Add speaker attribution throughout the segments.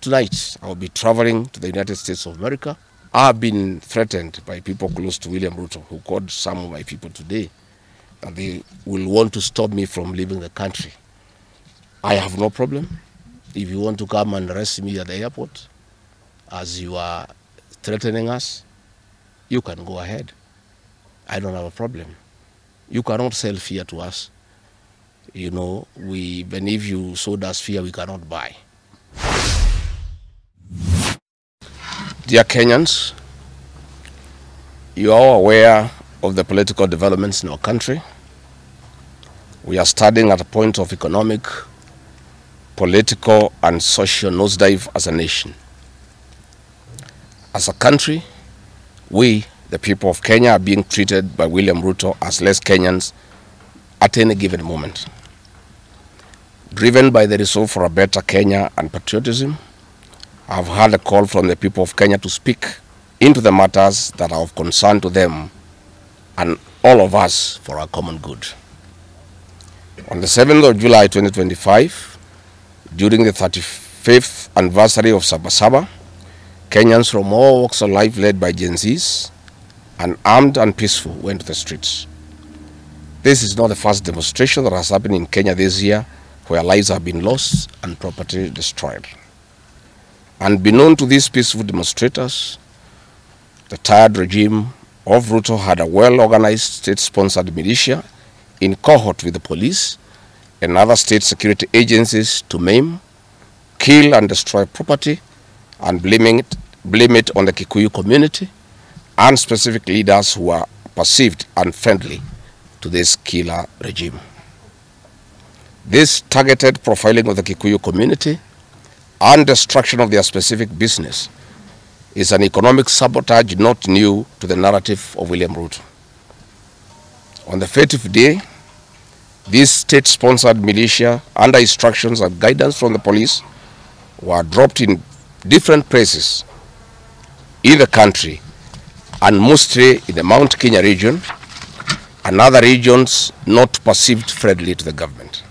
Speaker 1: tonight I'll be traveling to the United States of America. I've been threatened by people close to William Ruto, who called some of my people today, and they will want to stop me from leaving the country. I have no problem. If you want to come and arrest me at the airport, as you are threatening us, you can go ahead. I don't have a problem. You cannot sell fear to us. You know, even if you sold us fear, we cannot buy. Dear Kenyans, you are all aware of the political developments in our country. We are standing at a point of economic, political, and social nosedive as a nation. As a country, we, the people of Kenya, are being treated by William Ruto as less Kenyans at any given moment. Driven by the resolve for a better Kenya and patriotism, I've had a call from the people of Kenya to speak into the matters that are of concern to them and all of us for our common good. On the 7th of July 2025, during the 35th anniversary of Sabasaba, Kenyans from all walks of life, led by Gen Zs, and armed and peaceful, went to the streets. This is not the first demonstration that has happened in Kenya this year where lives have been lost and property destroyed. Unbeknown to these peaceful demonstrators, the tired regime of Ruto had a well-organized state-sponsored militia in cohort with the police and other state security agencies to maim, kill and destroy property and blame it on the Kikuyu community and specific leaders who are perceived unfriendly to this killer regime. This targeted profiling of the Kikuyu community and destruction of their specific business is an economic sabotage not new to the narrative of William Ruto. On the 30th day, these state-sponsored militia, under instructions and guidance from the police, were dropped in different places in the country, and mostly in the Mount Kenya region and other regions not perceived friendly to the government.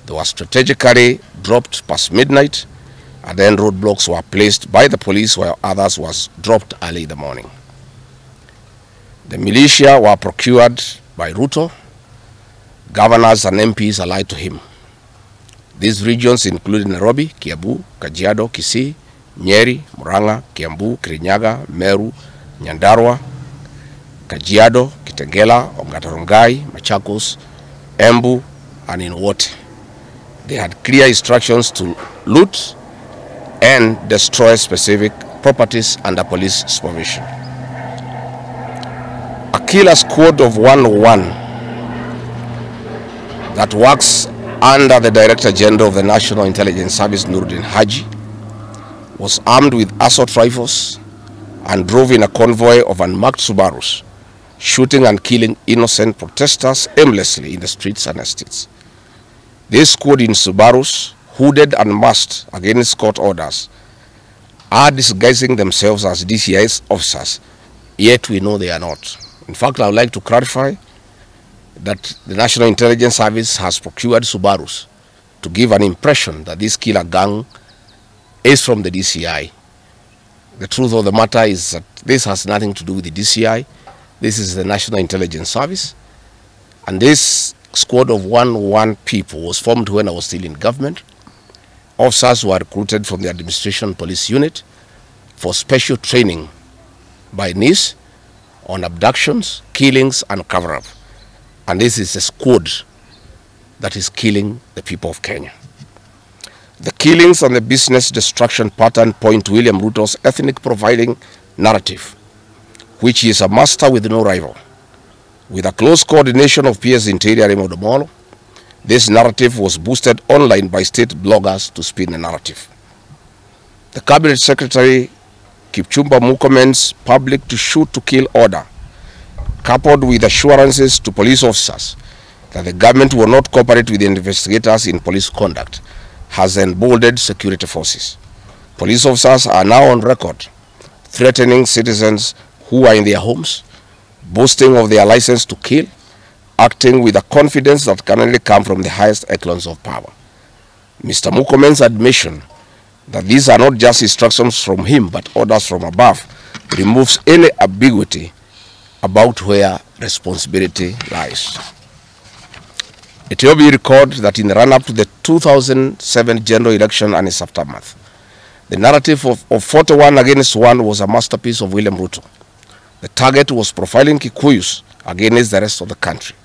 Speaker 1: They were strategically dropped past midnight, and then roadblocks were placed by the police while others was dropped early in the morning. The militia were procured by Ruto, governors and MPs allied to him. These regions included Nairobi, Kiambu, Kajiado, Kisii, Nyeri, Murang'a, Kiambu, Kirinyaga, Meru, Nyandarua, Kajiado, Kitengela, Ongata-Rongai, Machakos, Embu, and in Wote. They had clear instructions to loot and destroy specific properties under police supervision. A killer squad of 101 that works under the Director General of the National Intelligence Service, Nuruddin Haji, was armed with assault rifles and drove in a convoy of unmarked Subarus, shooting and killing innocent protesters aimlessly in the streets and estates. This squad in Subarus, hooded and masked against court orders, are disguising themselves as DCI's officers, yet we know they are not. In fact, I would like to clarify that the National Intelligence Service has procured Subarus to give an impression that this killer gang is from the DCI. The truth of the matter is that this has nothing to do with the DCI. This is the National Intelligence Service, and this squad of 101 people was formed when I was still in government. Officers were recruited from the Administration Police Unit for special training by NIS on abductions, killings, and cover-up. And this is a squad that is killing the people of Kenya. The killings and the business destruction pattern point to William Ruto's ethnic profiling narrative, which he is a master with no rival. With a close coordination of PS Interior Raymond Omolo, this narrative was boosted online by state bloggers to spin the narrative. The Cabinet Secretary Kipchumba Murkomen's public to shoot to kill order, coupled with assurances to police officers that the government will not cooperate with the investigators in police conduct, has emboldened security forces. Police officers are now on record threatening citizens who are in their homes, boasting of their license to kill, acting with a confidence that can only come from the highest echelons of power. Mr. Murkomen's admission that these are not just instructions from him but orders from above removes any ambiguity about where responsibility lies. It will be recorded that in the run-up to the 2007 general election and its aftermath, the narrative of 41 against 1 was a masterpiece of William Ruto. The target was profiling Kikuyus against the rest of the country.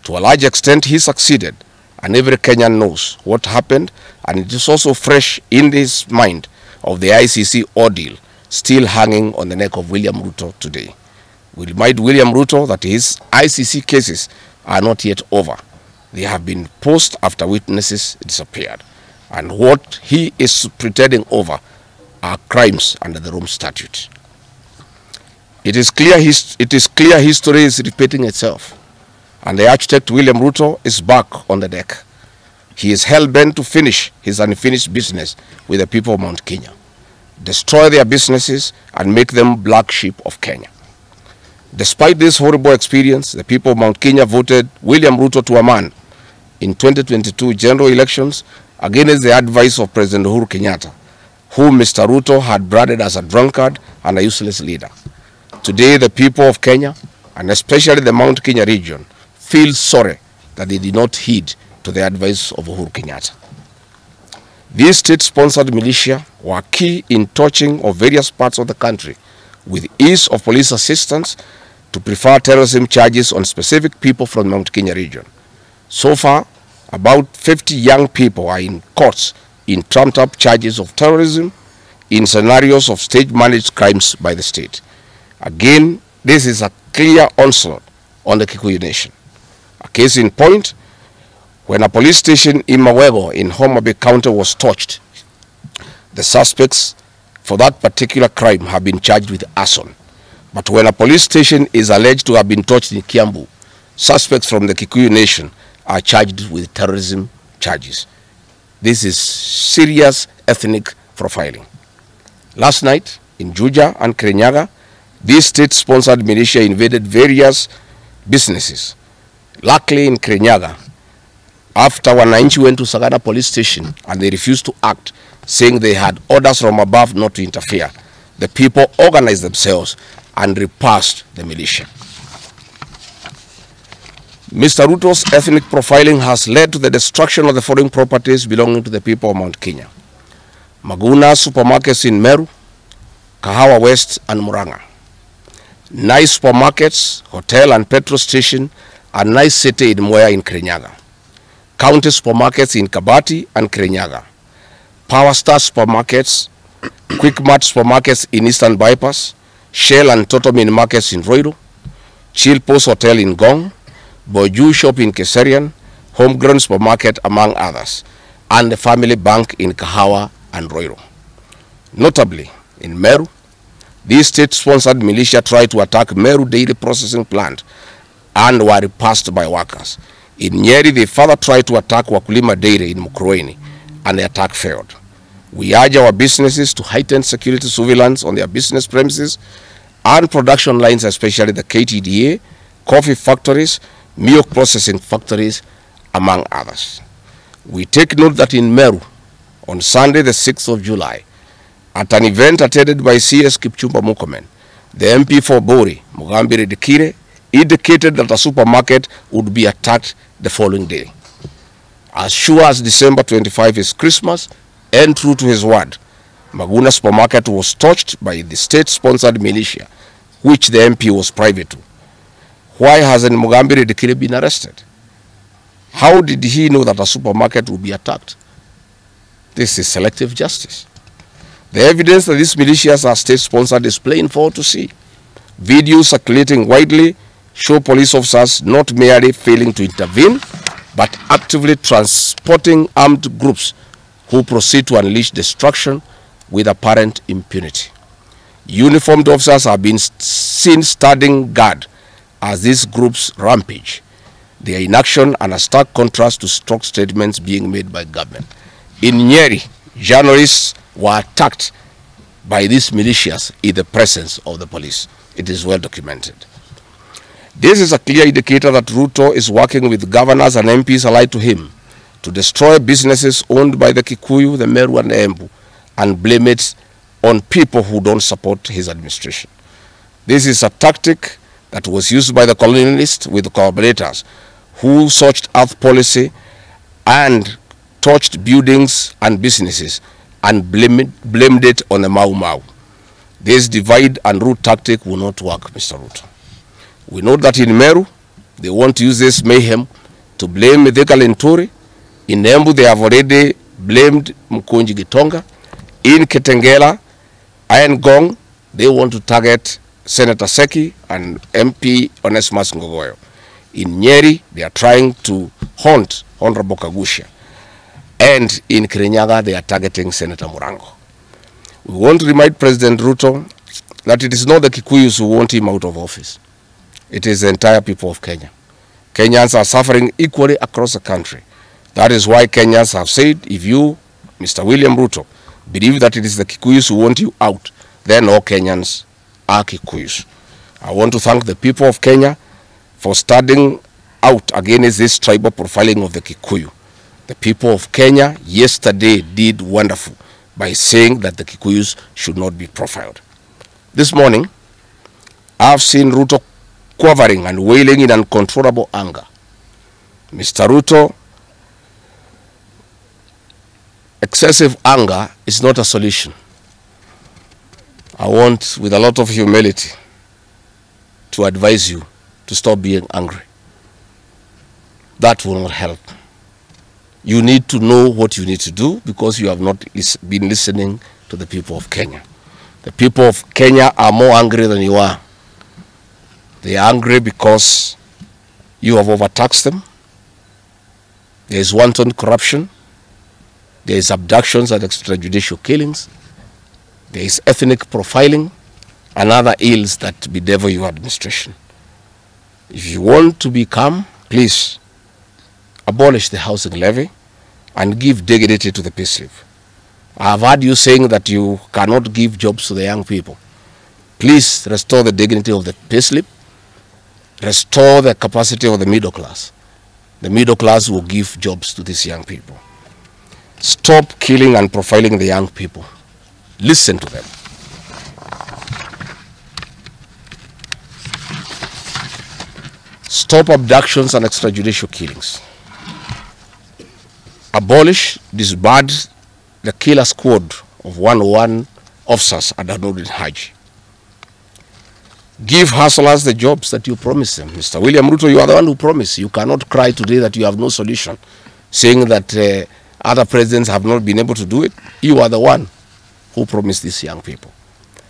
Speaker 1: To a large extent, he succeeded, and every Kenyan knows what happened, and it is also fresh in his mind of the ICC ordeal still hanging on the neck of William Ruto today. We remind William Ruto that his ICC cases are not yet over. They have been paused after witnesses disappeared, and what he is pretending over are crimes under the Rome Statute. It is clear history is repeating itself, and the architect William Ruto is back on the deck. He is hell-bent to finish his unfinished business with the people of Mount Kenya, destroy their businesses and make them black sheep of Kenya. Despite this horrible experience, the people of Mount Kenya voted William Ruto to a man in 2022 general elections against the advice of President Uhuru Kenyatta, whom Mr. Ruto had branded as a drunkard and a useless leader. Today, the people of Kenya, and especially the Mount Kenya region, feel sorry that they did not heed to the advice of Uhuru Kenyatta. These state-sponsored militia were key in touching of various parts of the country with ease of police assistance to prefer terrorism charges on specific people from the Mount Kenya region. So far, about 50 young people are in courts in trumped-up charges of terrorism in scenarios of state-managed crimes by the state. Again, this is a clear onslaught on the Kikuyu nation. A case in point, when a police station in Mawego in Homa Bay County was torched, the suspects for that particular crime have been charged with arson. But when a police station is alleged to have been torched in Kiambu, suspects from the Kikuyu nation are charged with terrorism charges. This is serious ethnic profiling. Last night in Juja and Kirinyaga, these state-sponsored militia invaded various businesses. Luckily in Kirinyaga, after Wananchi went to Sagana police station and they refused to act, saying they had orders from above not to interfere, the people organized themselves and repulsed the militia. Mr. Ruto's ethnic profiling has led to the destruction of the foreign properties belonging to the people of Mount Kenya. Maguna supermarkets in Meru, Kahawa West and Muranga. Nice supermarkets, hotel and petrol station, and nice city in Mwea in Kirinyaga. County supermarkets in Kabati and Kirinyaga. Power Star supermarkets, Quick Mart supermarkets in Eastern Bypass, Shell and Totomin markets in Roiro, Chill Post Hotel in Gong, Boju Shop in Keserian, Homegrown Supermarket among others, and the Family Bank in Kahawa and Roiro. Notably, in Meru, these state-sponsored militia tried to attack Meru Dairy Processing Plant and were repulsed by workers. In Nyeri, they further tried to attack Wakulima Dairy in Mukurweini, and the attack failed. We urge our businesses to heighten security surveillance on their business premises and production lines, especially the KTDA, coffee factories, milk processing factories, among others. We take note that in Meru, on Sunday the 6th of July, at an event attended by CS Kipchumba Murkomen, the MP for Bori, Mugambire Dikire, indicated that a supermarket would be attacked the following day. As sure as December 25 is Christmas, and true to his word, Maguna supermarket was touched by the state-sponsored militia, which the MP was private to. Why hasn't Mugambire Dikire been arrested? How did he know that a supermarket would be attacked? This is selective justice. The evidence that these militias are state-sponsored is plain for all to see. Videos circulating widely show police officers not merely failing to intervene, but actively transporting armed groups who proceed to unleash destruction with apparent impunity. Uniformed officers have been seen standing guard as these groups rampage. They are in action and a stark contrast to strong statements being made by government. In Nyeri, journalists were attacked by these militias in the presence of the police. It is well documented. This is a clear indicator that Ruto is working with governors and MPs allied to him to destroy businesses owned by the Kikuyu, the Meru and the Embu, and blame it on people who don't support his administration. This is a tactic that was used by the colonialists with the collaborators who searched earth policy and touched buildings and businesses and blamed it on the Mau Mau. This divide and rule tactic will not work, Mr. Ruto. We know that in Meru, they want to use this mayhem to blame Mithika Linturi. In Embu, they have already blamed Mkonji Gitonga. In Kitengela, Iron Gong, they want to target Senator Seki and MP Onesmus Ngogoyo. In Nyeri, they are trying to haunt Honorable Kagusha. And in Kirinyaga, they are targeting Senator Murango. We want to remind President Ruto that it is not the Kikuyus who want him out of office. It is the entire people of Kenya. Kenyans are suffering equally across the country. That is why Kenyans have said, if you, Mr. William Ruto, believe that it is the Kikuyus who want you out, then all Kenyans are Kikuyus. I want to thank the people of Kenya for standing out against this tribal profiling of the Kikuyu. The people of Kenya yesterday did wonderful by saying that the Kikuyus should not be profiled. This morning, I've seen Ruto quivering and wailing in uncontrollable anger. Mr. Ruto, excessive anger is not a solution. I want, with a lot of humility, to advise you to stop being angry. That will not help. You need to know what you need to do because you have not been listening to the people of Kenya. The people of Kenya are more angry than you are. They are angry because you have overtaxed them. There is wanton corruption. There is abductions and extrajudicial killings. There is ethnic profiling and other ills that bedevil your administration. If you want to be calm, please abolish the housing levy and give dignity to the payslip. I have heard you saying that you cannot give jobs to the young people. Please restore the dignity of the payslip. Restore the capacity of the middle class. The middle class will give jobs to these young people. Stop killing and profiling the young people. Listen to them. Stop abductions and extrajudicial killings. Abolish, disband the killer squad of 101 officers at Danudin Haji. Give hustlers the jobs that you promised them. Mr. William Ruto, you are the one who promised. You cannot cry today that you have no solution, saying that other presidents have not been able to do it. You are the one who promised these young people.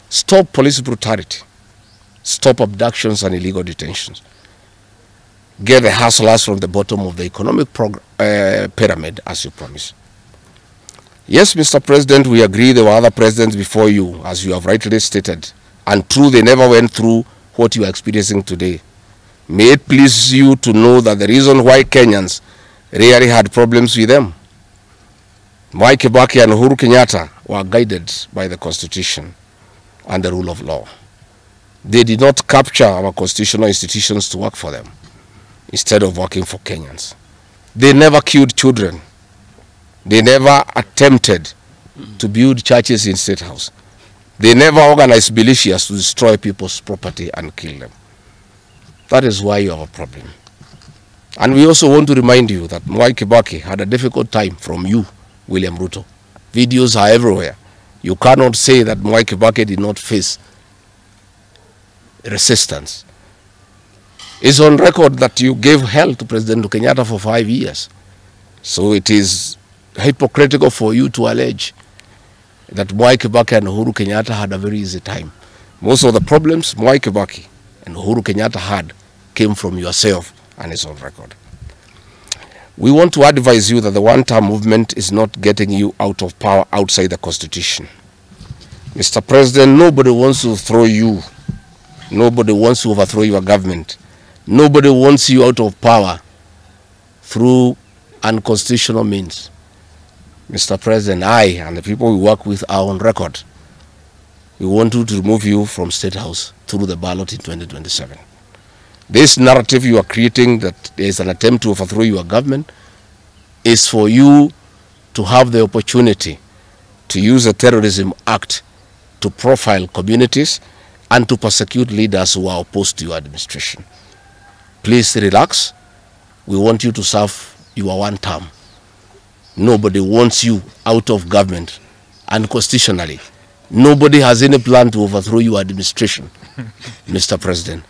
Speaker 1: Stop police brutality. Stop abductions and illegal detentions. Get the hustlers from the bottom of the economic pyramid as you promised. Yes, Mr. President, we agree there were other presidents before you, as you have rightly stated, and true, they never went through what you are experiencing today. May it please you to know that the reason why Kenyans rarely had problems with them, Mwai Kibaki and Uhuru Kenyatta were guided by the Constitution and the rule of law. They did not capture our constitutional institutions to work for them, instead of working for Kenyans. They never killed children. They never attempted to build churches in State House. They never organized militias to destroy people's property and kill them. That is why you have a problem. And we also want to remind you that Mwai Kibaki had a difficult time from you, William Ruto. Videos are everywhere. You cannot say that Mwai Kibaki did not face resistance. It's on record that you gave hell to President Kenyatta for 5 years. So it is hypocritical for you to allege that Mwai Kibaki and Uhuru Kenyatta had a very easy time. Most of the problems Mwai Kibaki and Uhuru Kenyatta had came from yourself, and it's on record. We want to advise you that the one-term movement is not getting you out of power outside the Constitution. Mr. President, nobody wants to throw you. Nobody wants to overthrow your government. Nobody wants you out of power through unconstitutional means. Mr. President, I and the people we work with are on record. We want to remove you from State House through the ballot in 2027. This narrative you are creating that there is an attempt to overthrow your government is for you to have the opportunity to use the Terrorism Act to profile communities and to persecute leaders who are opposed to your administration. Please relax. We want you to serve your one term. Nobody wants you out of government unconstitutionally. Nobody has any plan to overthrow your administration, Mr. President.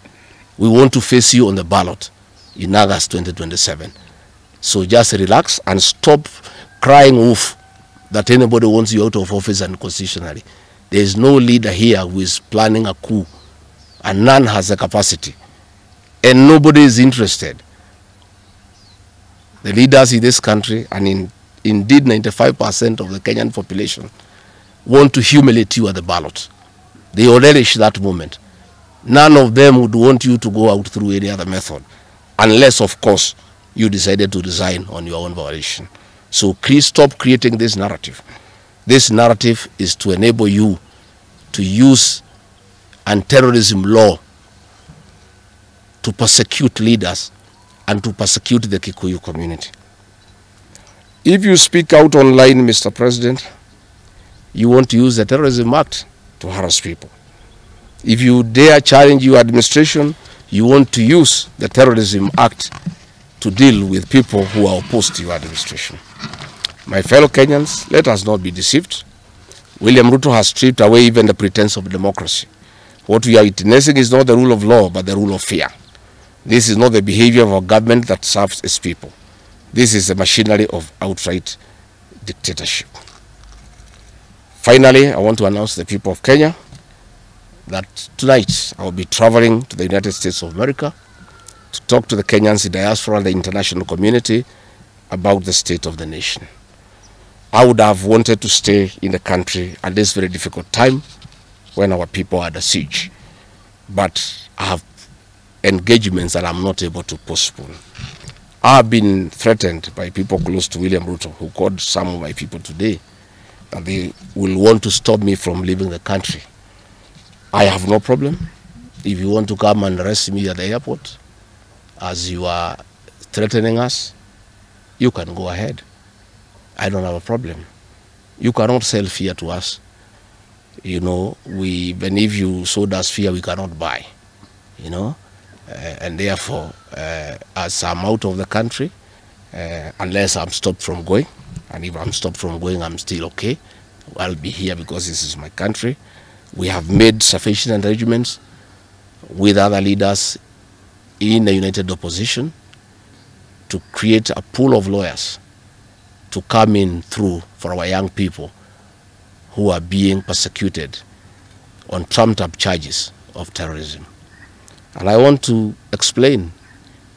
Speaker 1: We want to face you on the ballot in August 2027. So just relax and stop crying wolf that anybody wants you out of office unconstitutionally. There is no leader here who is planning a coup, and none has the capacity. And nobody is interested. The leaders in this country, and indeed 95% of the Kenyan population, want to humiliate you at the ballot. They relish that moment. None of them would want you to go out through any other method, unless, of course, you decided to resign on your own volition. So please stop creating this narrative. This narrative is to enable you to use anti-terrorism law to persecute leaders and to persecute the Kikuyu community. If you speak out online, Mr. President, you want to use the Terrorism Act to harass people. If you dare challenge your administration, you want to use the Terrorism Act to deal with people who are opposed to your administration. My fellow Kenyans, let us not be deceived. William Ruto has stripped away even the pretense of democracy. What we are witnessing is not the rule of law, but the rule of fear. This is not the behavior of a government that serves its people. This is the machinery of outright dictatorship. Finally, I want to announce to the people of Kenya that tonight I will be traveling to the United States of America to talk to the Kenyans in diaspora and the international community about the state of the nation. I would have wanted to stay in the country at this very difficult time when our people are under siege, but I have engagements that I'm not able to postpone. I have been threatened by people close to William Ruto, who called some of my people today, and they will want to stop me from leaving the country. I have no problem. If you want to come and arrest me at the airport, as you are threatening us, you can go ahead. I don't have a problem. You cannot sell fear to us. You know, even if you sold us fear, we cannot buy. You know, and therefore, as I'm out of the country, unless I'm stopped from going, and if I'm stopped from going, I'm still okay. I'll be here because this is my country. We have made sufficient arrangements with other leaders in the united opposition to create a pool of lawyers to come in through for our young people who are being persecuted on trumped-up charges of terrorism. And I want to explain.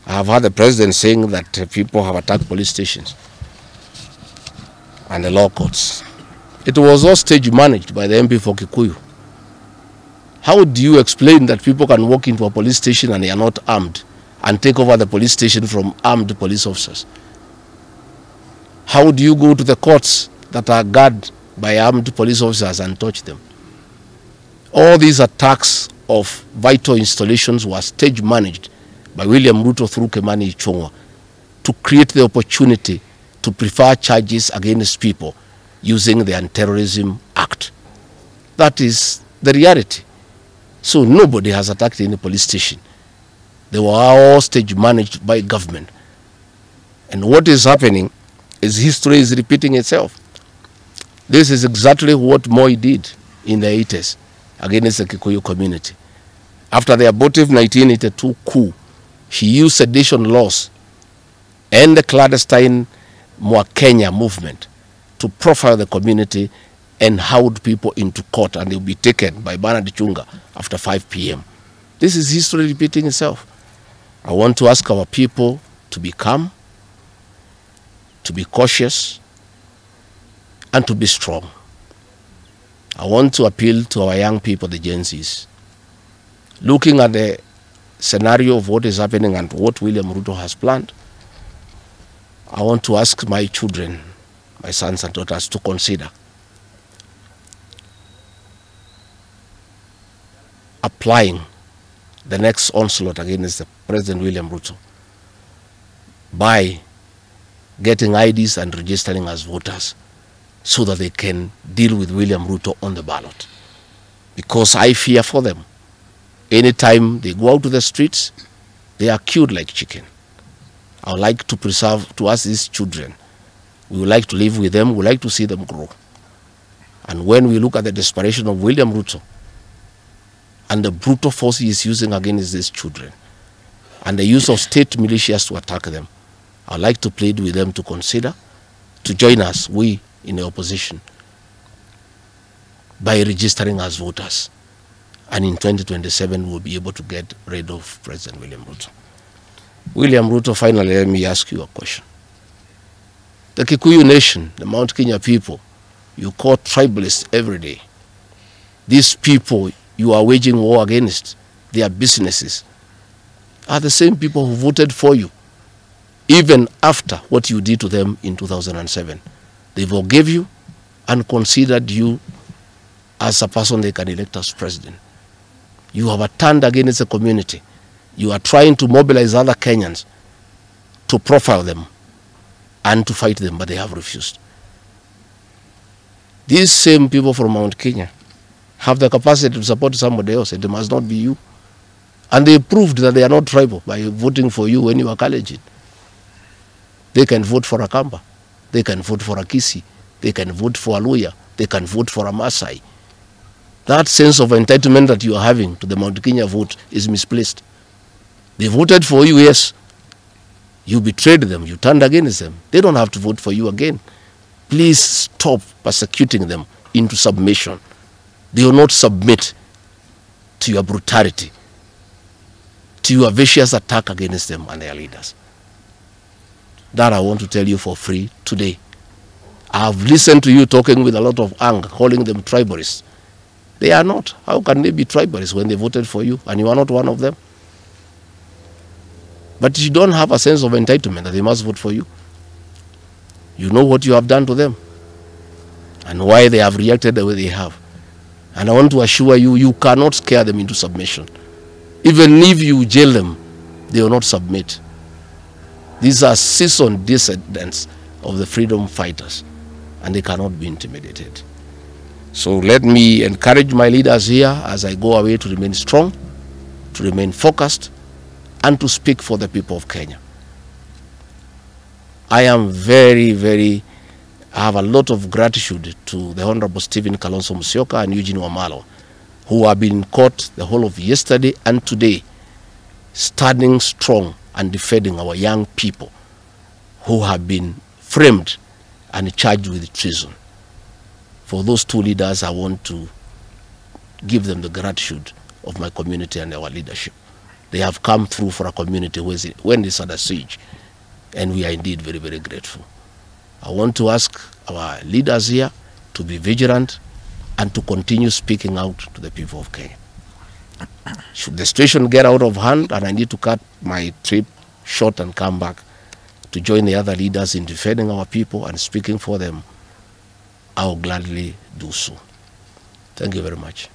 Speaker 1: I have heard the president saying that people have attacked police stations and the law courts. It was all stage managed by the MP for Kikuyu. How do you explain that people can walk into a police station and they are not armed and take over the police station from armed police officers? How do you go to the courts that are guarded by armed police officers and touch them? All these attacks of vital installations were stage managed by William Ruto through Kimani Ichung'wa to create the opportunity to prefer charges against people using the Anti-Terrorism Act. That is the reality. So nobody has attacked any police station. They were all stage managed by government. And what is happening is history is repeating itself. This is exactly what Moi did in the 80s against the Kikuyu community. After the abortive 1982 coup, he used sedition laws and the clandestine Kenya movement to profile the community and hold people into court, and they'll be taken by Bernard Chunga after 5 p.m. This is history repeating itself. I want to ask our people to be calm, to be cautious, and to be strong. I want to appeal to our young people, the Gen Zs. Looking at the scenario of what is happening and what William Ruto has planned, I want to ask my children, my sons and daughters, to consider applying the next onslaught against the President William Ruto by getting IDs and registering as voters so that they can deal with William Ruto on the ballot. Because I fear for them. Anytime they go out to the streets, they are killed like chicken. I would like to preserve to us these children. We would like to live with them. We would like to see them grow. And when we look at the desperation of William Ruto and the brutal force he is using against these children and the use of state militias to attack them, I would like to plead with them to consider to join us, we in the opposition, by registering as voters. And in 2027, we'll be able to get rid of President William Ruto. William Ruto, finally, let me ask you a question. The Kikuyu nation, the Mount Kenya people, you call tribalists every day. These people you are waging war against, their businesses, are the same people who voted for you, even after what you did to them in 2007. They forgave you and considered you as a person they can elect as president. You have turned against the community. You are trying to mobilize other Kenyans to profile them and to fight them, but they have refused. These same people from Mount Kenya have the capacity to support somebody else. It must not be you. And they proved that they are not tribal by voting for you when you are Kalenjin. They can vote for a Kamba. They can vote for a Kisi. They can vote for a Luya. They can vote for a Maasai. That sense of entitlement that you are having to the Mount Kenya vote is misplaced. They voted for you, yes. You betrayed them. You turned against them. They don't have to vote for you again. Please stop persecuting them into submission. They will not submit to your brutality, to your vicious attack against them and their leaders. That I want to tell you for free today. I have listened to you talking with a lot of anger, calling them tribalists. They are not. How can they be tribalists when they voted for you and you are not one of them? But you don't have a sense of entitlement that they must vote for you. You know what you have done to them and why they have reacted the way they have. And I want to assure you, you cannot scare them into submission. Even if you jail them, they will not submit. These are seasoned descendants of the freedom fighters, and they cannot be intimidated. So let me encourage my leaders here as I go away to remain strong, to remain focused, and to speak for the people of Kenya. I am I have a lot of gratitude to the Honorable Stephen Kalonzo Musyoka and Eugene Wamalwa, who have been in court the whole of yesterday and today, standing strong and defending our young people who have been framed and charged with treason. For those two leaders, I want to give them the gratitude of my community and our leadership. They have come through for a community when it's under siege, and we are indeed very, very grateful. I want to ask our leaders here to be vigilant and to continue speaking out to the people of Kenya. Should the situation get out of hand and I need to cut my trip short and come back to join the other leaders in defending our people and speaking for them, I will gladly do so. Thank you very much.